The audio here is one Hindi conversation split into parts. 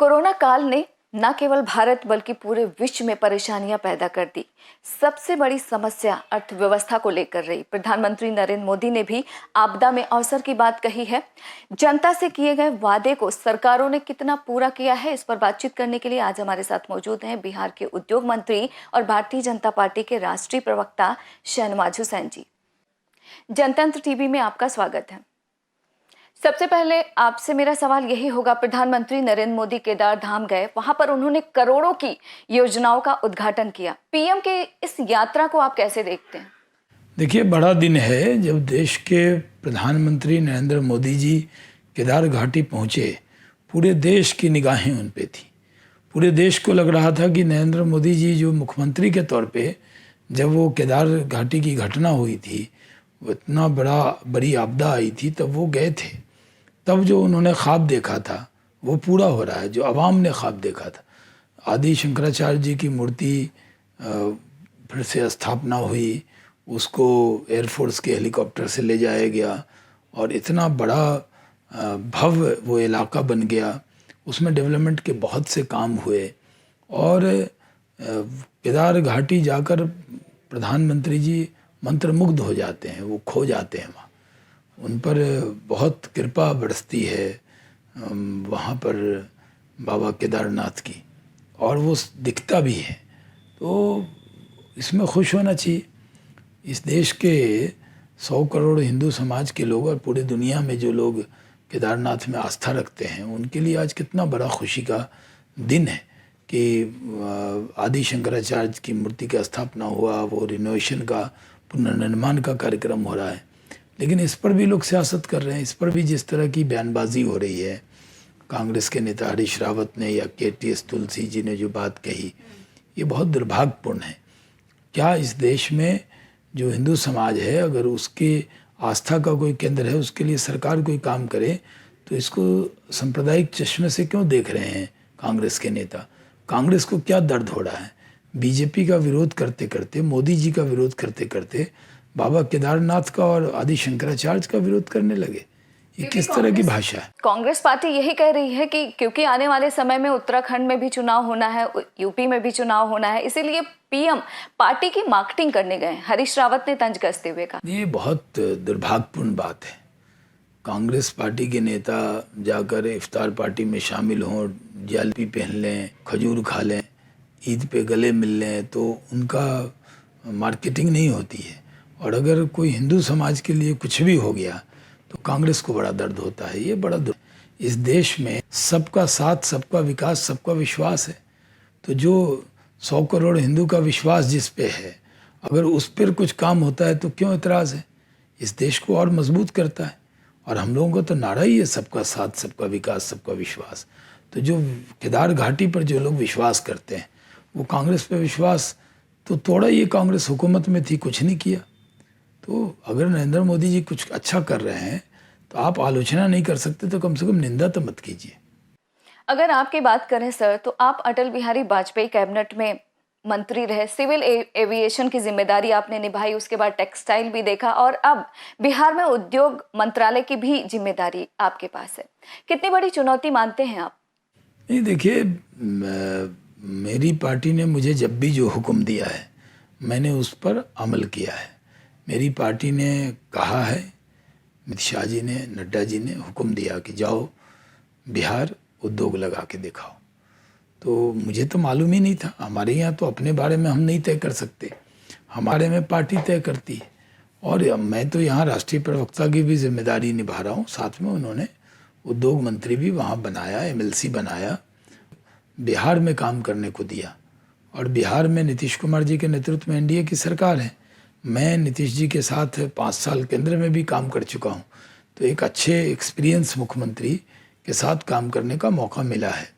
कोरोना काल ने न केवल भारत बल्कि पूरे विश्व में परेशानियां पैदा कर दी। सबसे बड़ी समस्या अर्थव्यवस्था को लेकर रही। प्रधानमंत्री नरेंद्र मोदी ने भी आपदा में अवसर की बात कही है। जनता से किए गए वादे को सरकारों ने कितना पूरा किया है, इस पर बातचीत करने के लिए आज हमारे साथ मौजूद हैं बिहार के उद्योग मंत्री और भारतीय जनता पार्टी के राष्ट्रीय प्रवक्ता शहनवाज हुसैन जी। जनतंत्र टीवी में आपका स्वागत है। सबसे पहले आपसे मेरा सवाल यही होगा, प्रधानमंत्री नरेंद्र मोदी केदार धाम गए, वहां पर उन्होंने करोड़ों की योजनाओं का उद्घाटन किया। पीएम के इस यात्रा को आप कैसे देखते हैं? देखिए, बड़ा दिन है जब देश के प्रधानमंत्री नरेंद्र मोदी जी केदार घाटी पहुंचे। पूरे देश की निगाहें उन पे थी। पूरे देश को लग रहा था कि नरेंद्र मोदी जी जो मुख्यमंत्री के तौर पे जब वो केदार घाटी की घटना हुई थी, वो इतना बड़ी आपदा आई थी, तब वो गए थे। तब जो उन्होंने ख्वाब देखा था वो पूरा हो रहा है, जो आवाम ने ख्वाब देखा था। आदि शंकराचार्य जी की मूर्ति फिर से स्थापना हुई, उसको एयरफोर्स के हेलीकॉप्टर से ले जाया गया और इतना बड़ा भव्य वो इलाका बन गया। उसमें डेवलपमेंट के बहुत से काम हुए और केदार घाटी जाकर प्रधानमंत्री जी मंत्रमुग्ध हो जाते हैं, वो खो जाते हैं। वहाँ उन पर बहुत कृपा बरसती है वहाँ पर बाबा केदारनाथ की, और वो दिखता भी है। तो इसमें खुश होना चाहिए। इस देश के 100 करोड़ हिंदू समाज के लोग और पूरी दुनिया में जो लोग केदारनाथ में आस्था रखते हैं, उनके लिए आज कितना बड़ा खुशी का दिन है कि आदि शंकराचार्य की मूर्ति का स्थापना हुआ, वो रिनोवेशन का पुनर्निर्माण का कार्यक्रम हो रहा है। लेकिन इस पर भी लोग सियासत कर रहे हैं। इस पर भी जिस तरह की बयानबाजी हो रही है, कांग्रेस के नेता हरीश रावत ने या केटीएस तुलसी जी ने जो बात कही, ये बहुत दुर्भाग्यपूर्ण है। क्या इस देश में जो हिंदू समाज है, अगर उसके आस्था का कोई केंद्र है, उसके लिए सरकार कोई काम करे, तो इसको सांप्रदायिक चश्मे से क्यों देख रहे हैं कांग्रेस के नेता? कांग्रेस को क्या दर्द हो रहा है? बीजेपी का विरोध करते करते, मोदी जी का विरोध करते करते बाबा केदारनाथ का और आदि शंकराचार्य का विरोध करने लगे। ये किस तरह की भाषा है? कांग्रेस पार्टी यही कह रही है कि क्योंकि आने वाले समय में उत्तराखंड में भी चुनाव होना है, यूपी में भी चुनाव होना है, इसीलिए पीएम पार्टी की मार्केटिंग करने गए। हरीश रावत ने तंज कसते हुए कहा, ये बहुत दुर्भाग्यपूर्ण बात है। कांग्रेस पार्टी के नेता जाकर इफ्तार पार्टी में शामिल हों, जलेबी पहन लें, खजूर खा लें, ईद पे गले मिल लें, तो उनका मार्केटिंग नहीं होती है। और अगर कोई हिंदू समाज के लिए कुछ भी हो गया तो कांग्रेस को बड़ा दर्द होता है। ये बड़ा इस देश में सबका साथ, सबका विकास, सबका विश्वास है। तो जो 100 करोड़ हिंदू का विश्वास जिस पे है, अगर उस पर कुछ काम होता है तो क्यों इतराज़ है? इस देश को और मजबूत करता है। और हम लोगों का तो नारा ही है सबका साथ, सबका विकास, सबका विश्वास। तो जो केदार घाटी पर जो लोग विश्वास करते हैं, वो कांग्रेस पे विश्वास तो तोड़ा। ये कांग्रेस हुकूमत में थी, कुछ नहीं किया। तो अगर नरेंद्र मोदी जी कुछ अच्छा कर रहे हैं तो आप आलोचना नहीं कर सकते, तो कम से कम निंदा तो मत कीजिए। अगर आपकी बात करें सर, तो आप अटल बिहारी वाजपेयी कैबिनेट में मंत्री रहे, सिविल एविएशन की जिम्मेदारी आपने निभाई, उसके बाद टेक्सटाइल भी देखा और अब बिहार में उद्योग मंत्रालय की भी जिम्मेदारी आपके पास है। कितनी बड़ी चुनौती मानते हैं आप? नहीं, देखिए, मेरी पार्टी ने मुझे जब भी जो हुक्म दिया है, मैंने उस पर अमल किया है। मेरी पार्टी ने कहा है, अमित शाह जी ने, नड्डा जी ने हुक्म दिया कि जाओ बिहार उद्योग लगा के दिखाओ। तो मुझे तो मालूम ही नहीं था। हमारे यहाँ तो अपने बारे में हम नहीं तय कर सकते, हमारे में पार्टी तय करती है। और मैं तो यहाँ राष्ट्रीय प्रवक्ता की भी जिम्मेदारी निभा रहा हूँ। साथ में उन्होंने उद्योग मंत्री भी वहाँ बनाया, एमएलसी बनाया, बिहार में काम करने को दिया। और बिहार में नीतीश कुमार जी के नेतृत्व में एनडीए की सरकार है। मैं नीतीश जी के साथ 5 साल केंद्र में भी काम कर चुका हूँ। तो एक अच्छे एक्सपीरियंस मुख्यमंत्री के साथ काम करने का मौका मिला है।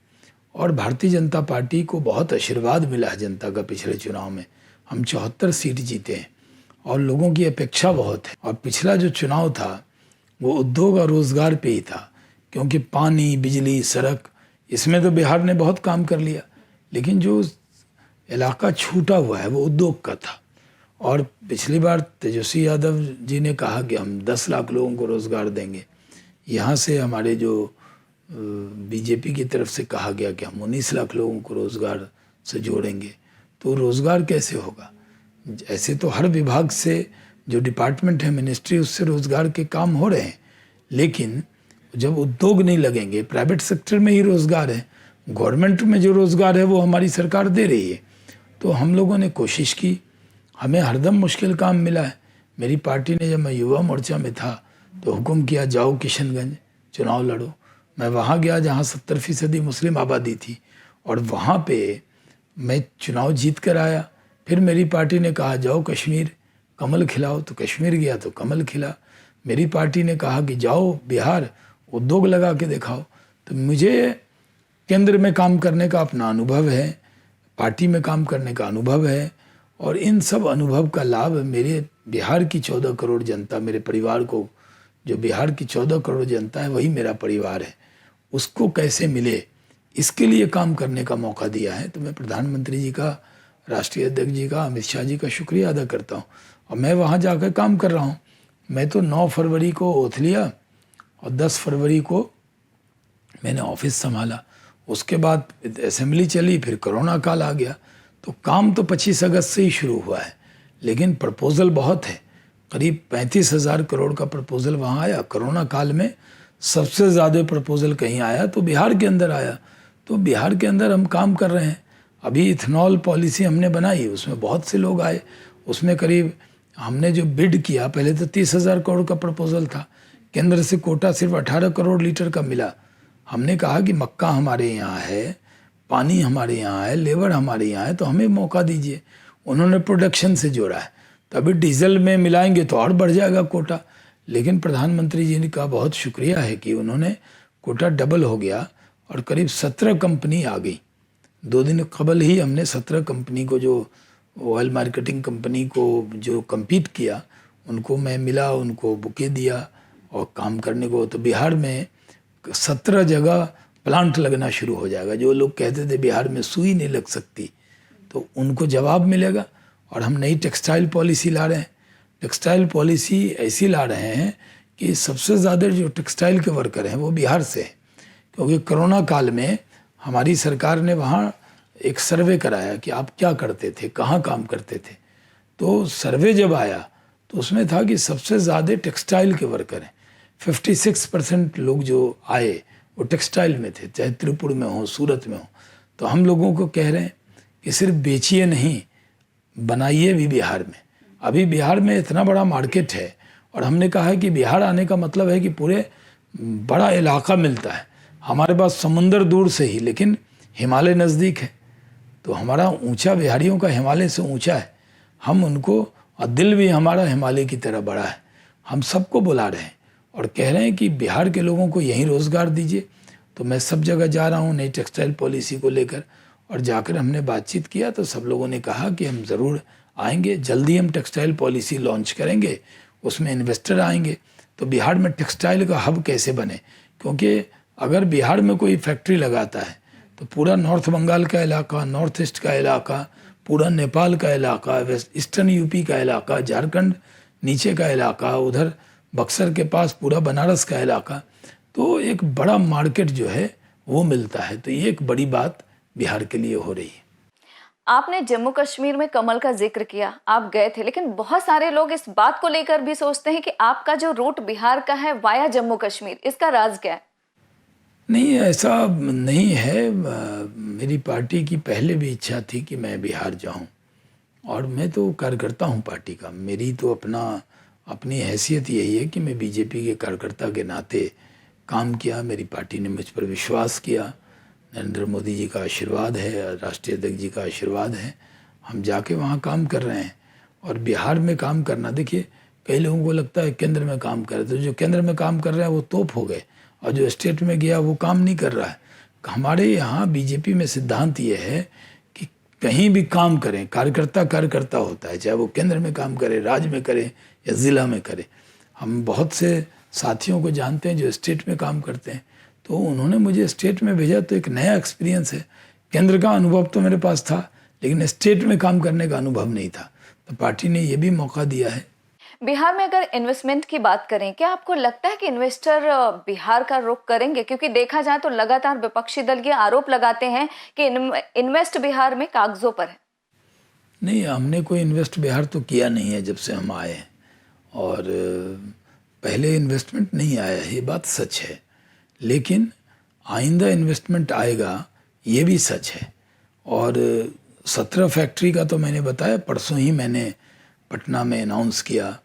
और भारतीय जनता पार्टी को बहुत आशीर्वाद मिला है जनता का। पिछले चुनाव में हम 74 सीट जीते हैं और लोगों की अपेक्षा बहुत है। और पिछला जो चुनाव था वो उद्योग और रोज़गार पे ही था, क्योंकि पानी, बिजली, सड़क, इसमें तो बिहार ने बहुत काम कर लिया। लेकिन जो इलाका छूटा हुआ है वो उद्योग का था। और पिछली बार तेजस्वी यादव जी ने कहा कि हम 10 लाख लोगों को रोज़गार देंगे। यहाँ से हमारे जो बीजेपी की तरफ से कहा गया कि हम 19 लाख लोगों को रोज़गार से जोड़ेंगे, तो रोज़गार कैसे होगा? ऐसे तो हर विभाग से जो डिपार्टमेंट है, मिनिस्ट्री, उससे रोज़गार के काम हो रहे हैं, लेकिन जब उद्योग नहीं लगेंगे, प्राइवेट सेक्टर में ही रोज़गार है, गवर्नमेंट में जो रोज़गार है वो हमारी सरकार दे रही है। तो हम लोगों ने कोशिश की, हमें हरदम मुश्किल काम मिला है। मेरी पार्टी ने, जब मैं युवा मोर्चा में था, तो हुक्म किया जाओ किशनगंज चुनाव लड़ो। मैं वहाँ गया जहाँ 70% मुस्लिम आबादी थी, और वहाँ पे मैं चुनाव जीत कर आया। फिर मेरी पार्टी ने कहा जाओ कश्मीर कमल खिलाओ, तो कश्मीर गया तो कमल खिला। मेरी पार्टी ने कहा कि जाओ बिहार उद्योग लगा के दिखाओ। तो मुझे केंद्र में काम करने का अपना अनुभव है, पार्टी में काम करने का अनुभव है, और इन सब अनुभव का लाभ मेरे बिहार की 14 करोड़ जनता, मेरे परिवार को, जो बिहार की 14 करोड़ जनता है वही मेरा परिवार है, उसको कैसे मिले, इसके लिए काम करने का मौका दिया है। तो मैं प्रधानमंत्री जी का, राष्ट्रीय अध्यक्ष जी का, अमित शाह जी का शुक्रिया अदा करता हूँ, और मैं वहाँ जाकर काम कर रहा हूँ। मैं तो 9 फरवरी को ओथ लिया और 10 फरवरी को मैंने ऑफिस संभाला। उसके बाद असेंबली चली, फिर कोरोना काल आ गया। तो काम तो 25 अगस्त से ही शुरू हुआ है, लेकिन प्रपोज़ल बहुत है। करीब 35,000 करोड़ का प्रपोज़ल वहाँ आया। कोरोना काल में सबसे ज़्यादा प्रपोज़ल कहीं आया तो बिहार के अंदर आया। तो बिहार के अंदर हम काम कर रहे हैं। अभी इथेनॉल पॉलिसी हमने बनाई, उसमें बहुत से लोग आए। उसमें करीब हमने जो बिड किया, पहले तो 30,000 करोड़ का प्रपोज़ल था, केंद्र से कोटा सिर्फ 18 करोड़ लीटर का मिला। हमने कहा कि मक्का हमारे यहाँ है, पानी हमारे यहाँ है, लेबर हमारे यहाँ है, तो हमें मौका दीजिए। उन्होंने प्रोडक्शन से जोड़ा है, तो अभी डीजल में मिलाएंगे तो और बढ़ जाएगा कोटा। लेकिन प्रधानमंत्री जी का बहुत शुक्रिया है कि उन्होंने कोटा डबल हो गया और करीब 17 कंपनी आ गई। 2 दिन कबल ही हमने 17 कंपनी को, जो ऑयल मार्केटिंग कंपनी को जो कम्पीट किया, उनको मैं मिला, उनको बुके दिया और काम करने को। तो बिहार में 17 जगह प्लांट लगना शुरू हो जाएगा। जो लोग कहते थे बिहार में सुई नहीं लग सकती, तो उनको जवाब मिलेगा। और हम नई टेक्सटाइल पॉलिसी ला रहे हैं। टेक्सटाइल पॉलिसी ऐसी ला रहे हैं कि सबसे ज़्यादा जो टेक्सटाइल के वर्कर हैं वो बिहार से हैं, क्योंकि कोरोना काल में हमारी सरकार ने वहाँ एक सर्वे कराया कि आप क्या करते थे, कहाँ काम करते थे। तो सर्वे जब आया तो उसमें था कि सबसे ज़्यादा टेक्सटाइल के वर्कर हैं। 56% लोग जो आए वो टेक्सटाइल में थे, चाहे त्रिपुर में हो, सूरत में हो। तो हम लोगों को कह रहे हैं कि सिर्फ बेचिए नहीं, बनाइए भी बिहार में। अभी बिहार में इतना बड़ा मार्केट है, और हमने कहा है कि बिहार आने का मतलब है कि पूरे बड़ा इलाका मिलता है। हमारे पास समुंदर दूर से ही, लेकिन हिमालय नज़दीक है। तो हमारा ऊंचा, बिहारियों का हिमालय से ऊंचा है। हम उनको, और दिल भी हमारा हिमालय की तरह बड़ा है। हम सबको बुला रहे हैं और कह रहे हैं कि बिहार के लोगों को यहीं रोज़गार दीजिए। तो मैं सब जगह जा रहा हूँ नई टेक्सटाइल पॉलिसी को लेकर, और जाकर हमने बातचीत किया तो सब लोगों ने कहा कि हम ज़रूर आएंगे। जल्दी हम टेक्सटाइल पॉलिसी लॉन्च करेंगे, उसमें इन्वेस्टर आएंगे। तो बिहार में टेक्सटाइल का हब कैसे बने, क्योंकि अगर बिहार में कोई फैक्ट्री लगाता है तो पूरा नॉर्थ बंगाल का इलाका, नॉर्थ ईस्ट का इलाका, पूरा नेपाल का इलाका, वेस्ट ईस्टर्न यूपी का इलाका, झारखंड नीचे का इलाका, उधर बक्सर के पास पूरा बनारस का इलाका, तो एक बड़ा मार्केट जो है वो मिलता है। तो ये एक बड़ी बात बिहार के लिए हो रही है। आपने जम्मू कश्मीर में कमल का जिक्र किया, आप गए थे, लेकिन बहुत सारे लोग इस बात को लेकर भी सोचते हैं कि आपका जो रूट बिहार का है वाया जम्मू कश्मीर, इसका राज क्या है? नहीं, ऐसा नहीं है। मेरी पार्टी की पहले भी इच्छा थी कि मैं बिहार जाऊं, और मैं तो कार्यकर्ता हूं पार्टी का। मेरी तो अपनी हैसियत यही है कि मैं बीजेपी के कार्यकर्ता के नाते काम किया। मेरी पार्टी ने मुझ पर विश्वास किया। नरेंद्र मोदी जी का आशीर्वाद है, राष्ट्रीय अध्यक्ष जी का आशीर्वाद है। हम जाके वहाँ काम कर रहे हैं। और बिहार में काम करना, देखिए कई लोगों को लगता है केंद्र में काम कर रहे, तो जो केंद्र में काम कर रहे हैं वो तोप हो गए, और जो स्टेट में गया वो काम नहीं कर रहा है। हमारे यहाँ बीजेपी में सिद्धांत ये है कि कहीं भी काम करें, कार्यकर्ता होता है, चाहे वो केंद्र में काम करे, राज्य में करे या ज़िला में करे। हम बहुत से साथियों को जानते हैं जो स्टेट में काम करते हैं, तो उन्होंने मुझे स्टेट में भेजा, तो एक नया एक्सपीरियंस है। केंद्र का अनुभव तो मेरे पास था, लेकिन स्टेट में काम करने का अनुभव नहीं था। तो पार्टी ने ये भी मौका दिया है। बिहार में अगर इन्वेस्टमेंट की बात करें, क्या आपको लगता है कि इन्वेस्टर बिहार का रुख करेंगे? क्योंकि देखा जाए तो लगातार विपक्षी दल ये आरोप लगाते हैं कि इन्वेस्ट बिहार में कागजों पर है। नहीं, हमने कोई इन्वेस्ट बिहार तो किया नहीं है जब से हम आए हैं, और पहले इन्वेस्टमेंट नहीं आया है, ये बात सच है। लेकिन आइंदा इन्वेस्टमेंट आएगा, ये भी सच है। और 17 फैक्ट्री का तो मैंने बताया, परसों ही मैंने पटना में अनाउंस किया,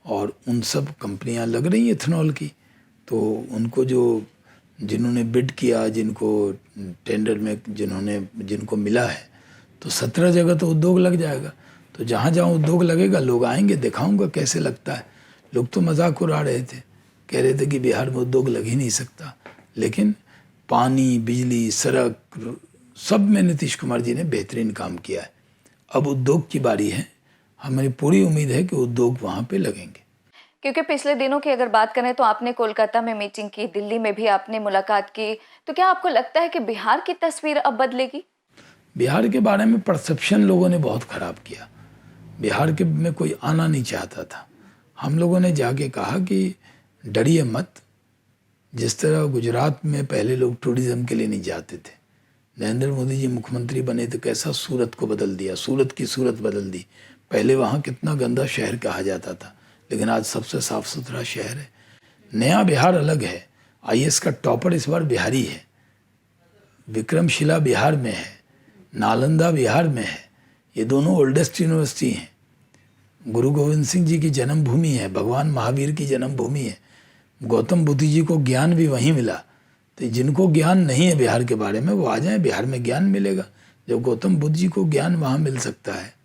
और उन सब कंपनियां लग रही हैं इथेनॉल की। तो उनको जिन्होंने बिड किया, जिनको टेंडर में जिनको मिला है, तो 17 जगह तो उद्योग लग जाएगा। तो जहाँ जहाँ उद्योग लगेगा लोग आएंगे, दिखाऊंगा कैसे लगता है। लोग तो मजाक उड़ा रहे थे, कह रहे थे कि बिहार में उद्योग लग ही नहीं सकता, लेकिन पानी, बिजली, सड़क, सब में नीतीश कुमार जी ने बेहतरीन काम किया है। अब उद्योग की बारी है, हमारी पूरी उम्मीद है कि उद्योग वहाँ पे लगेंगे। क्योंकि पिछले दिनों की अगर बात करें तो आपने कोलकाता में मीटिंग की, दिल्ली में भी आपने मुलाकात की, तो क्या आपको लगता है कि बिहार की तस्वीर अब बदलेगी? बिहार के बारे में परसेप्शन लोगों ने बहुत ख़राब किया। बिहार के में कोई आना नहीं चाहता था। हम लोगों ने जाके कहा कि डरिए मत। जिस तरह गुजरात में पहले लोग टूरिज़्म के लिए नहीं जाते थे, नरेंद्र मोदी जी मुख्यमंत्री बने तो कैसा सूरत को बदल दिया, सूरत की सूरत बदल दी। पहले वहाँ कितना गंदा शहर कहा जाता था, लेकिन आज सबसे साफ सुथरा शहर है। नया बिहार अलग है। आईएएस का टॉपर इस बार बिहारी है। विक्रमशिला बिहार में है, नालंदा बिहार में है। ये दोनों ओल्डेस्ट यूनिवर्सिटी हैं। गुरु गोविंद सिंह जी की जन्मभूमि है, भगवान महावीर की जन्मभूमि है। गौतम बुद्ध जी को ज्ञान भी वहीं मिला। तो जिनको ज्ञान नहीं है बिहार के बारे में, वो आ जाएं, बिहार में ज्ञान मिलेगा। जब गौतम बुद्ध जी को ज्ञान वहाँ मिल सकता है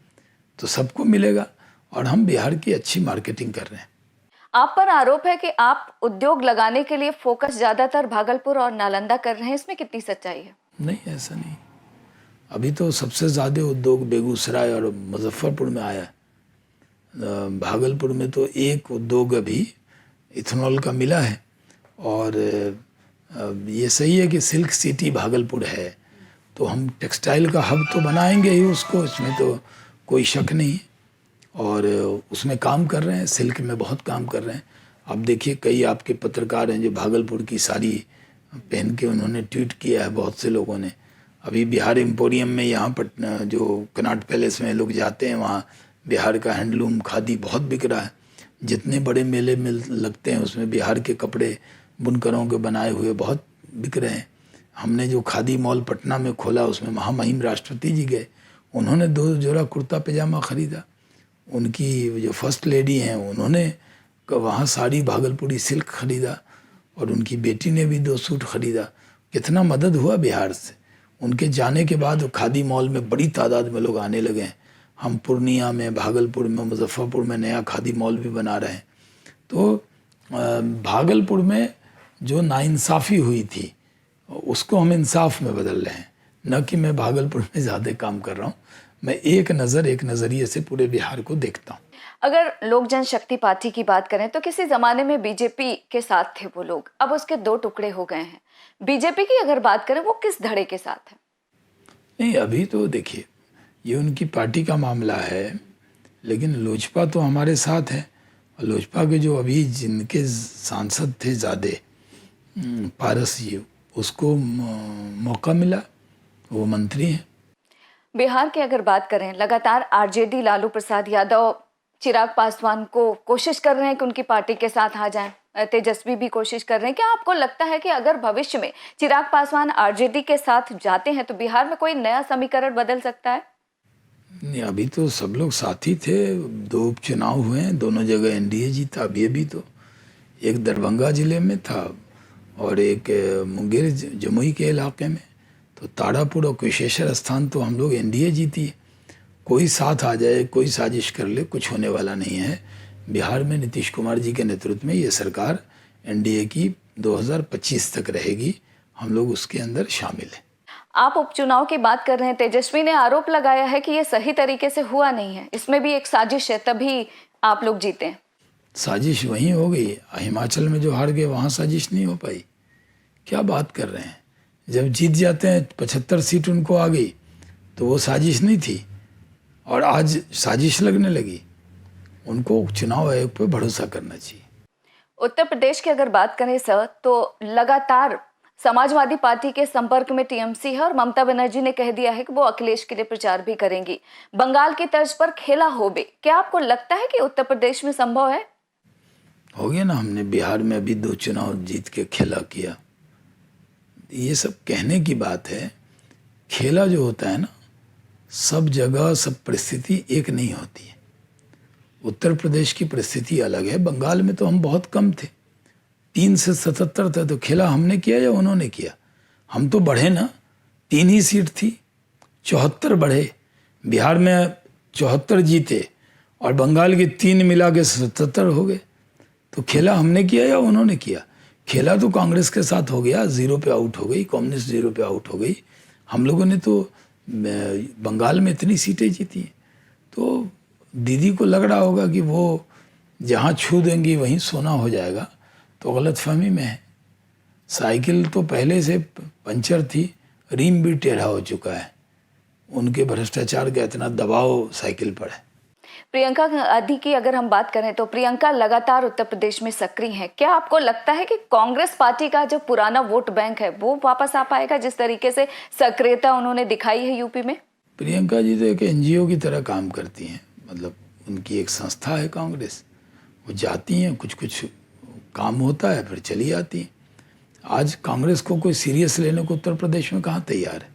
तो सबको मिलेगा। और हम बिहार की अच्छी मार्केटिंग कर रहे हैं। आप पर आरोप है कि आप उद्योग लगाने के लिए फोकस ज्यादातर भागलपुर और नालंदा कर रहे हैं, इसमें कितनी सच्चाई है? नहीं, ऐसा नहीं। अभी तो सबसे ज़्यादा उद्योग बेगूसराय और मुजफ्फरपुर में आया है। भागलपुर में तो एक उद्योग अभी इथेनॉल का मिला है। और ये सही है कि सिल्क सिटी भागलपुर है, तो हम टेक्सटाइल का हब तो बनाएंगे ही उसको, इसमें तो कोई शक नहीं है। और उसमें काम कर रहे हैं, सिल्क में बहुत काम कर रहे हैं। आप देखिए, कई आपके पत्रकार हैं जो भागलपुर की साड़ी पहन के उन्होंने ट्वीट किया है, बहुत से लोगों ने। अभी बिहार एम्पोरियम में यहाँ पटना जो कनॉट पैलेस में लोग जाते हैं, वहाँ बिहार का हैंडलूम खादी बहुत बिक रहा है। जितने बड़े मेले मिल लगते हैं उसमें बिहार के कपड़े बुनकरों के बनाए हुए बहुत बिक रहे हैं। हमने जो खादी मॉल पटना में खोला, उसमें महामहिम राष्ट्रपति जी गए, उन्होंने 2 जोड़ा कुर्ता पैजामा ख़रीदा। उनकी जो फर्स्ट लेडी हैं उन्होंने वहाँ साड़ी भागलपुरी सिल्क ख़रीदा, और उनकी बेटी ने भी 2 सूट ख़रीदा। कितना मदद हुआ बिहार से। उनके जाने के बाद खादी मॉल में बड़ी तादाद में लोग आने लगे हैं। हम पूर्णिया में, भागलपुर में, मुजफ्फरपुर में नया खादी मॉल भी बना रहे हैं। तो भागलपुर में जो नाइंसाफ़ी हुई थी उसको हम इंसाफ में बदल रहे हैं, न कि मैं भागलपुर में ज़्यादा काम कर रहा हूँ। मैं एक नज़रिए से पूरे बिहार को देखता हूँ। अगर लोक जनशक्ति पार्टी की बात करें तो किसी जमाने में बीजेपी के साथ थे वो लोग, अब उसके 2 टुकड़े हो गए हैं। बीजेपी की अगर बात करें, वो किस धड़े के साथ है? नहीं, अभी तो देखिए, ये उनकी पार्टी का मामला है, लेकिन लोजपा तो हमारे साथ है। और लोजपा के जो अभी जिनके सांसद थे ज़्यादा, पारस जी, उसको मौका मिला, वो मंत्री हैं। बिहार की अगर बात करें, लगातार आरजेडी लालू प्रसाद यादव चिराग पासवान को कोशिश कर रहे हैं कि उनकी पार्टी के साथ आ जाएं। तेजस्वी भी कोशिश कर रहे हैं। क्या आपको लगता है कि अगर भविष्य में चिराग पासवान आरजेडी के साथ जाते हैं तो बिहार में कोई नया समीकरण बदल सकता है? नहीं, अभी तो सब लोग साथी थे। 2 उपचुनाव हुए हैं, दोनों जगह एनडीए जीता। अब ये भी तो एक दरभंगा ज़िले में था और एक मुंगेर जमुई के इलाके में। तो तारापुर और कुशेश्वर स्थान तो हम लोग एनडीए जीती है। कोई साथ आ जाए, कोई साजिश कर ले, कुछ होने वाला नहीं है। बिहार में नीतीश कुमार जी के नेतृत्व में ये सरकार एनडीए की 2025 तक रहेगी। हम लोग उसके अंदर शामिल हैं। आप उपचुनाव की बात कर रहे हैं। तेजस्वी ने आरोप लगाया है कि ये सही तरीके से हुआ नहीं है, इसमें भी एक साजिश है, तभी आप लोग जीते हैं। साजिश वहीं हो गई। हिमाचल में जो हार गए वहाँ साजिश नहीं हो पाई। क्या बात कर रहे हैं? जब जीत जाते हैं, 75 सीट उनको आ गई, तो वो साजिश नहीं थी और आज साजिश लगने लगी। उनको चुनाव आयोग पर भरोसा करना चाहिए। उत्तर प्रदेश की अगर बात करें सर, तो लगातार समाजवादी पार्टी के संपर्क में टीएमसी है और ममता बनर्जी ने कह दिया है कि वो अखिलेश के लिए प्रचार भी करेंगी। बंगाल की तर्ज पर खेला होबे, क्या आपको लगता है कि उत्तर प्रदेश में संभव है? हो गया ना, हमने बिहार में अभी 2 चुनाव जीत के खेला किया। ये सब कहने की बात है। खेला जो होता है ना, सब जगह सब परिस्थिति एक नहीं होती है। उत्तर प्रदेश की परिस्थिति अलग है। बंगाल में तो हम बहुत कम थे, 3 से 77 थे, तो खेला हमने किया या उन्होंने किया? हम तो बढ़े ना, 3 ही सीट थी, 74 बढ़े। बिहार में 74 जीते और बंगाल के 3 मिला के 77 हो गए। तो खेला हमने किया या उन्होंने किया? खेला तो कांग्रेस के साथ हो गया, 0 पे आउट हो गई, कम्युनिस्ट 0 पे आउट हो गई। हम लोगों ने तो बंगाल में इतनी सीटें जीती हैं। तो दीदी को लग रहा होगा कि वो जहाँ छू देंगी वहीं सोना हो जाएगा, तो गलतफहमी में है। साइकिल तो पहले से पंचर थी, रिम भी टेढ़ा हो चुका है। उनके भ्रष्टाचार का इतना दबाव साइकिल पर है। प्रियंका गांधी की अगर हम बात करें तो प्रियंका लगातार उत्तर प्रदेश में सक्रिय हैं। क्या आपको लगता है कि कांग्रेस पार्टी का जो पुराना वोट बैंक है वो वापस आ पाएगा, जिस तरीके से सक्रियता उन्होंने दिखाई है यूपी में? प्रियंका जी तो एक एनजीओ की तरह काम करती हैं, मतलब उनकी एक संस्था है कांग्रेस। वो जाती हैं, कुछ कुछ काम होता है, फिर चली आती हैं। आज कांग्रेस को कोई सीरियस लेने को उत्तर प्रदेश में कहाँ तैयार है?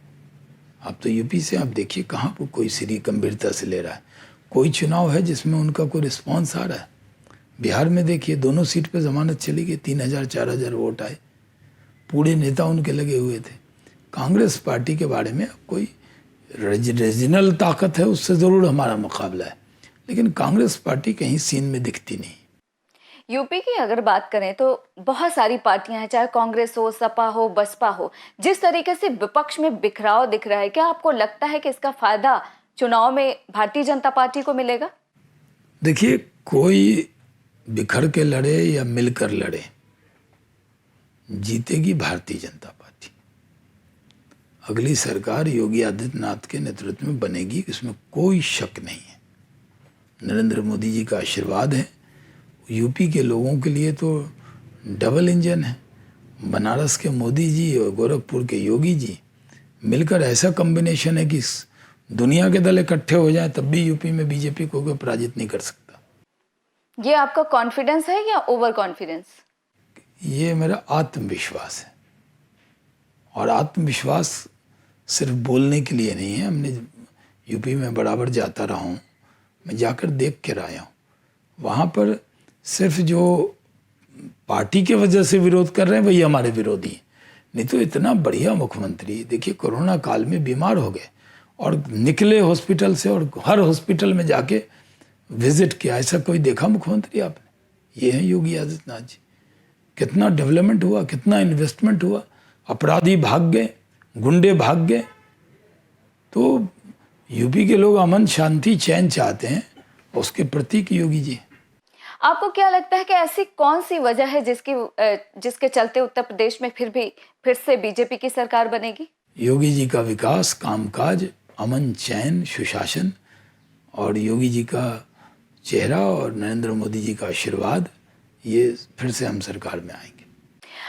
आप तो यूपी से आप देखिए, कहाँ पर कोई सीरियस गंभीरता से ले रहा है। कोई चुनाव है जिसमें उनका कोई रिस्पॉन्स आ रहा है? बिहार में देखिए, दोनों सीट पे जमानत चली गई, 3000-4000 वोट आए, पूरे नेता उनके लगे हुए थे। कांग्रेस पार्टी के बारे में कोई रीजनल ताकत है, उससे ज़रूर हमारा मुकाबला है, लेकिन कांग्रेस पार्टी कहीं सीन में दिखती नहीं। यूपी की अगर बात करें तो बहुत सारी पार्टियां हैं, चाहे कांग्रेस हो, सपा हो, बसपा हो। जिस तरीके से विपक्ष में बिखराव दिख रहा है, क्या आपको लगता है कि इसका फायदा चुनाव में भारतीय जनता पार्टी को मिलेगा? देखिए, कोई बिखर के लड़े या मिलकर लड़े, जीतेगी भारतीय जनता पार्टी। अगली सरकार योगी आदित्यनाथ के नेतृत्व में बनेगी, इसमें कोई शक नहीं है। नरेंद्र मोदी जी का आशीर्वाद है। यूपी के लोगों के लिए तो डबल इंजन है। बनारस के मोदी जी और गोरखपुर के योगी जी मिलकर ऐसा कॉम्बिनेशन है कि दुनिया के दल इकट्ठे हो जाएं तब भी यूपी में बीजेपी को कोई पराजित नहीं कर सकता। ये आपका कॉन्फिडेंस है या ओवर कॉन्फिडेंस? ये मेरा आत्मविश्वास है, और आत्मविश्वास सिर्फ बोलने के लिए नहीं है। हमने यूपी में बराबर जाता रहा हूँ, मैं जाकर देख कर आया हूँ। वहाँ पर सिर्फ जो पार्टी के वजह से विरोध कर रहे हैं वही हमारे विरोधी हैं, नहीं तो इतना बढ़िया मुख्यमंत्री। देखिए, कोरोना काल में बीमार हो गए और निकले हॉस्पिटल से और हर हॉस्पिटल में जाके विजिट किया। ऐसा कोई देखा मुख्यमंत्री आपने? ये है योगी आदित्यनाथ जी। कितना डेवलपमेंट हुआ, कितना इन्वेस्टमेंट हुआ, अपराधी भाग गए, गुंडे भाग गए। तो यूपी के लोग अमन शांति चैन चाहते हैं, उसके प्रतीक योगी जी। आपको क्या लगता है कि ऐसी कौन सी वजह है जिसके चलते उत्तर प्रदेश में फिर से बीजेपी की सरकार बनेगी? योगी जी का विकास, कामकाज, अमन चैन, सुशासन, और योगी जी का चेहरा और नरेंद्र मोदी जी का आशीर्वाद, ये फिर से हम सरकार में आएंगे।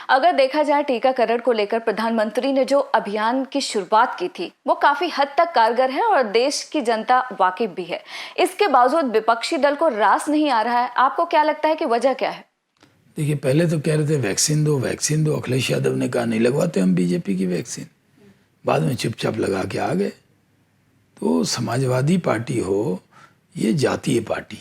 अगर देखा जाए टीकाकरण को लेकर प्रधानमंत्री ने जो अभियान की शुरुआत की थी वो काफी हद तक कारगर है और देश की जनता वाकिफ भी है। इसके बावजूद विपक्षी दल को रास नहीं आ रहा है। आपको क्या लगता है कि वजह क्या है? देखिए, पहले तो कह रहे थे वैक्सीन दो, वैक्सीन दो। अखिलेश यादव ने कहा नहीं लगवाते हम बीजेपी की वैक्सीन। बाद में चुपचाप लगा के आ गए। तो समाजवादी पार्टी हो, ये जातीय पार्टी,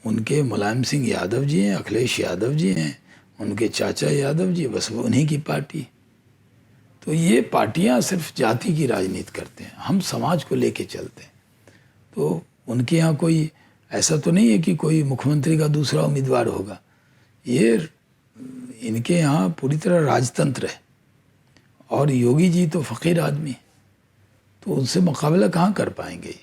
उनके मुलायम सिंह यादव जी हैं, अखिलेश यादव जी हैं, उनके चाचा यादव जी, बस वो उन्हीं की पार्टी। तो ये पार्टियां सिर्फ जाति की राजनीति करते हैं, हम समाज को लेके चलते हैं। तो उनके यहाँ कोई ऐसा तो नहीं है कि कोई मुख्यमंत्री का दूसरा उम्मीदवार होगा। ये इनके यहाँ पूरी तरह राजतंत्र है, और योगी जी तो फ़कीर आदमी है, तो उनसे मुकाबला कहाँ कर पाएंगे ये।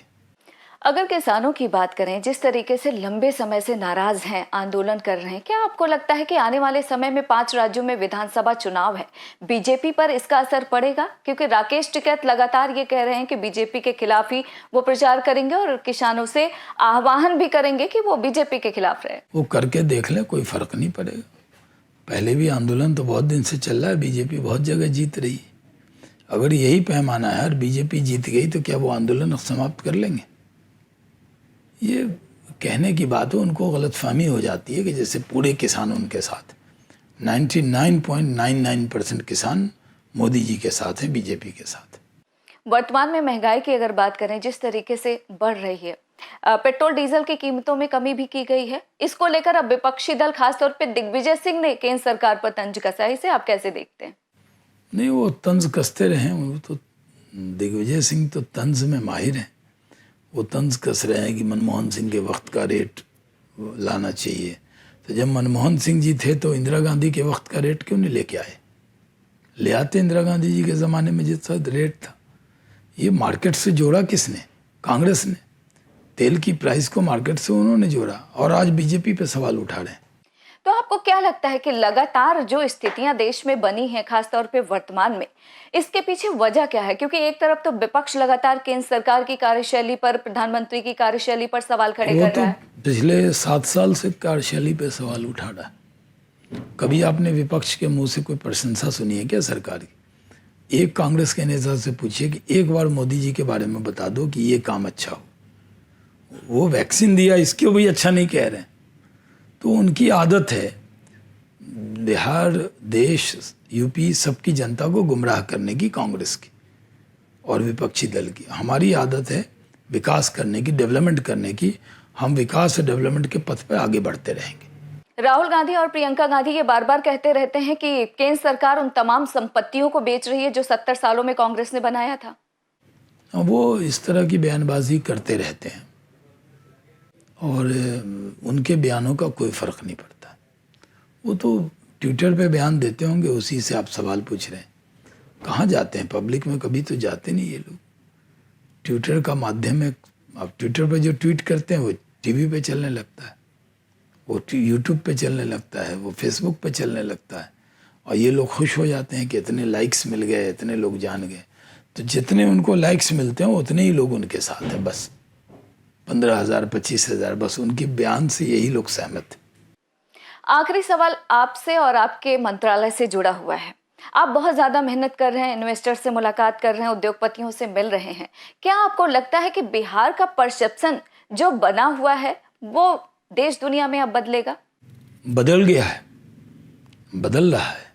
अगर किसानों की बात करें, जिस तरीके से लंबे समय से नाराज हैं, आंदोलन कर रहे हैं, क्या आपको लगता है कि आने वाले समय में 5 राज्यों में विधानसभा चुनाव है, बीजेपी पर इसका असर पड़ेगा? क्योंकि राकेश टिकैत लगातार ये कह रहे हैं कि बीजेपी के खिलाफ ही वो प्रचार करेंगे और किसानों से आह्वान भी करेंगे कि वो बीजेपी के खिलाफ रहे। वो करके देख ले, कोई फर्क नहीं पड़ेगा। पहले भी आंदोलन तो बहुत दिन से चल रहा है, बीजेपी बहुत जगह जीत रही है। अगर यही पैमाना है और बीजेपी जीत गई तो क्या वो आंदोलन समाप्त कर लेंगे? ये कहने की बात है, उनको गलतफहमी हो जाती है कि जैसे पूरे किसान उनके साथ, 99.99% किसान मोदी जी के साथ हैं, बीजेपी के साथ। वर्तमान में महंगाई की अगर बात करें, जिस तरीके से बढ़ रही है, पेट्रोल डीजल की कीमतों में कमी भी की गई है, इसको लेकर अब विपक्षी दल खासतौर पे दिग्विजय सिंह ने केंद्र सरकार पर तंज कसा है, इसे आप कैसे देखते हैं? नहीं, वो तंज कसते रहे, वो तो दिग्विजय सिंह तो तंज में माहिर हैं। वो तंज कस रहे हैं कि मनमोहन सिंह के वक्त का रेट लाना चाहिए। तो जब मनमोहन सिंह जी थे तो इंदिरा गांधी के वक्त का रेट क्यों नहीं लेके आए? ले आते इंदिरा गांधी जी के ज़माने में जितना रेट था। ये मार्केट से जोड़ा किसने? कांग्रेस ने। तेल की प्राइस को मार्केट से उन्होंने जोड़ा और आज बीजेपी पे सवाल उठा रहे हैं। तो आपको क्या लगता है कि लगातार जो स्थितियां देश में बनी हैं, खासतौर पे वर्तमान में, इसके पीछे वजह क्या है? क्योंकि एक तरफ तो विपक्ष लगातार केंद्र सरकार की कार्यशैली पर, प्रधानमंत्री की कार्यशैली पर सवाल खड़े कर रहा है। पिछले 7 साल से कार्यशैली पे सवाल उठा रहा है। कभी आपने विपक्ष के मुंह से कोई प्रशंसा सुनी है क्या सरकार की? एक कांग्रेस के नेता से पूछिए कि एक बार मोदी जी के बारे में बता दो कि ये काम अच्छा हो। वो वैक्सीन दिया, इसको भी अच्छा नहीं कह रहे हैं। तो उनकी आदत है बिहार, देश, यूपी, सबकी जनता को गुमराह करने की, कांग्रेस की और विपक्षी दल की। हमारी आदत है विकास करने की, डेवलपमेंट करने की। हम विकास और डेवलपमेंट के पथ पर आगे बढ़ते रहेंगे। राहुल गांधी और प्रियंका गांधी ये बार बार कहते रहते हैं कि केंद्र सरकार उन तमाम संपत्तियों को बेच रही है जो 70 सालों में कांग्रेस ने बनाया था। वो इस तरह की बयानबाजी करते रहते हैं और उनके बयानों का कोई फ़र्क नहीं पड़ता। वो तो ट्विटर पे बयान देते होंगे, उसी से आप सवाल पूछ रहे हैं। कहाँ जाते हैं? पब्लिक में कभी तो जाते नहीं ये लोग। ट्विटर का माध्यम है। आप ट्विटर पे जो ट्वीट करते हैं वो टीवी पे चलने लगता है, वो यूट्यूब पे चलने लगता है, वो फेसबुक पे चलने लगता है और ये लोग खुश हो जाते हैं कि इतने लाइक्स मिल गए, इतने लोग जान गए। तो जितने उनको लाइक्स मिलते हैं उतने ही लोग उनके साथ हैं, बस 15,000, 25,000, बस उनके बयान से यही लोग सहमत हैं। आखिरी सवाल आपसे और आपके मंत्रालय से जुड़ा हुआ है। आप बहुत ज़्यादा मेहनत कर रहे हैं, इन्वेस्टर से मुलाकात कर रहे हैं, उद्योगपतियों से मिल रहे हैं। क्या आपको लगता है कि बिहार का परसेप्शन जो बना हुआ है वो देश दुनिया में अब बदलेगा? बदल गया है, बदल रहा है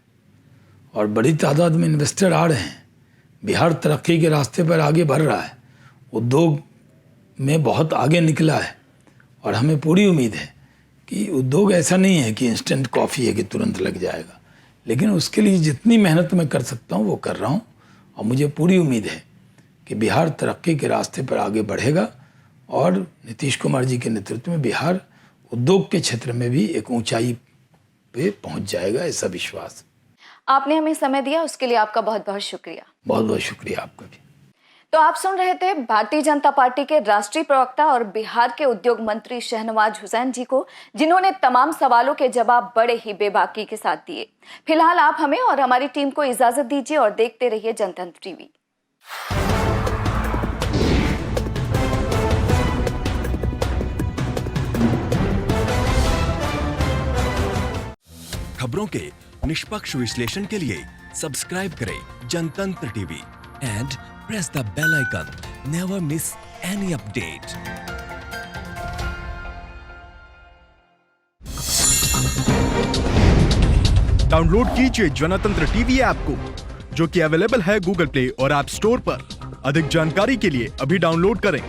और बड़ी तादाद में इन्वेस्टर आ रहे हैं। बिहार तरक्की के रास्ते पर आगे बढ़ रहा है, उद्योग में बहुत आगे निकला है और हमें पूरी उम्मीद है कि उद्योग ऐसा नहीं है कि इंस्टेंट कॉफ़ी है कि तुरंत लग जाएगा, लेकिन उसके लिए जितनी मेहनत मैं कर सकता हूँ वो कर रहा हूँ और मुझे पूरी उम्मीद है कि बिहार तरक्की के रास्ते पर आगे बढ़ेगा और नीतीश कुमार जी के नेतृत्व में बिहार उद्योग के क्षेत्र में भी एक ऊंचाई पे पहुंच जाएगा, ऐसा विश्वास। आपने हमें समय दिया, उसके लिए आपका बहुत बहुत शुक्रिया। बहुत बहुत शुक्रिया आपका भी। तो आप सुन रहे थे भारतीय जनता पार्टी के राष्ट्रीय प्रवक्ता और बिहार के उद्योग मंत्री शहनवाज हुसैन जी को, जिन्होंने तमाम सवालों के जवाब बड़े ही बेबाकी के साथ दिए। फिलहाल आप हमें और हमारी टीम को इजाजत दीजिए और देखते रहिए जनतंत्र टीवी। खबरों के निष्पक्ष विश्लेषण के लिए सब्सक्राइब करें Jantantra TV and press the bell icon. Never miss any update. Download कीजिए जनतंत्र टीवी ऐप को, जो कि अवेलेबल है गूगल प्ले और ऐप स्टोर पर। अधिक जानकारी के लिए अभी डाउनलोड करें।